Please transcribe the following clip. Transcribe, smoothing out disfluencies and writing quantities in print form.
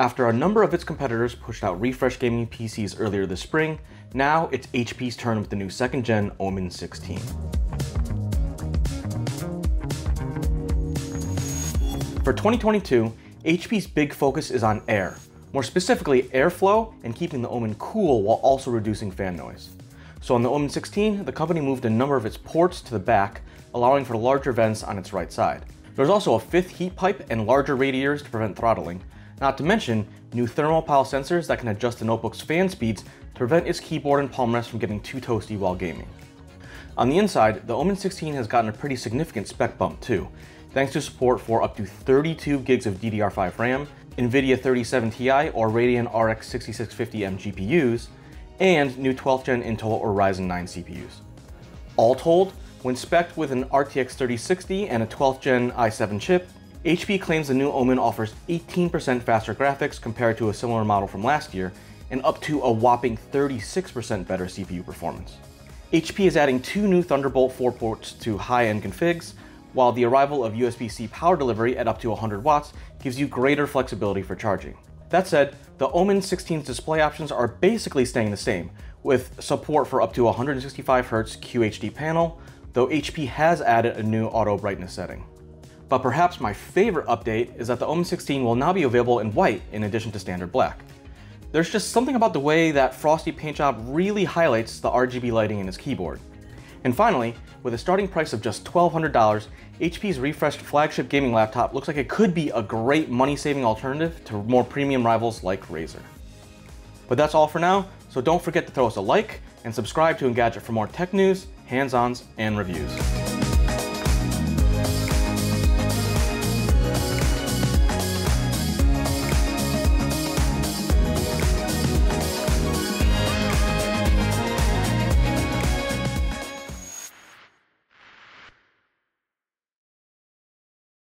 After a number of its competitors pushed out refresh gaming PCs earlier this spring, now it's HP's turn with the new 2nd gen Omen 16. For 2022, HP's big focus is on air, more specifically airflow and keeping the Omen cool while also reducing fan noise. So on the Omen 16, the company moved a number of its ports to the back, allowing for larger vents on its right side. There's also a 5th heat pipe and larger radiators to prevent throttling, not to mention new thermal pile sensors that can adjust the notebook's fan speeds to prevent its keyboard and palm rest from getting too toasty while gaming. On the inside, the Omen 16 has gotten a pretty significant spec bump too, thanks to support for up to 32 gigs of DDR5 RAM, NVIDIA 37 Ti or Radeon RX 6650M GPUs, and new 12th gen Intel or Ryzen 9 CPUs. All told, when spec'd with an RTX 3060 and a 12th gen i7 chip, HP claims the new Omen offers 18% faster graphics compared to a similar model from last year, and up to a whopping 36% better CPU performance. HP is adding 2 new Thunderbolt 4 ports to high-end configs, while the arrival of USB-C power delivery at up to 100 watts gives you greater flexibility for charging. That said, the Omen 16's display options are basically staying the same, with support for up to 165Hz QHD panel, though HP has added a new auto brightness setting. But perhaps my favorite update is that the Omen 16 will now be available in white in addition to standard black. There's just something about the way that frosty paint job really highlights the RGB lighting in its keyboard. And finally, with a starting price of just $1,200, HP's refreshed flagship gaming laptop looks like it could be a great money-saving alternative to more premium rivals like Razer. But that's all for now, so don't forget to throw us a like and subscribe to Engadget for more tech news, hands-ons, and reviews.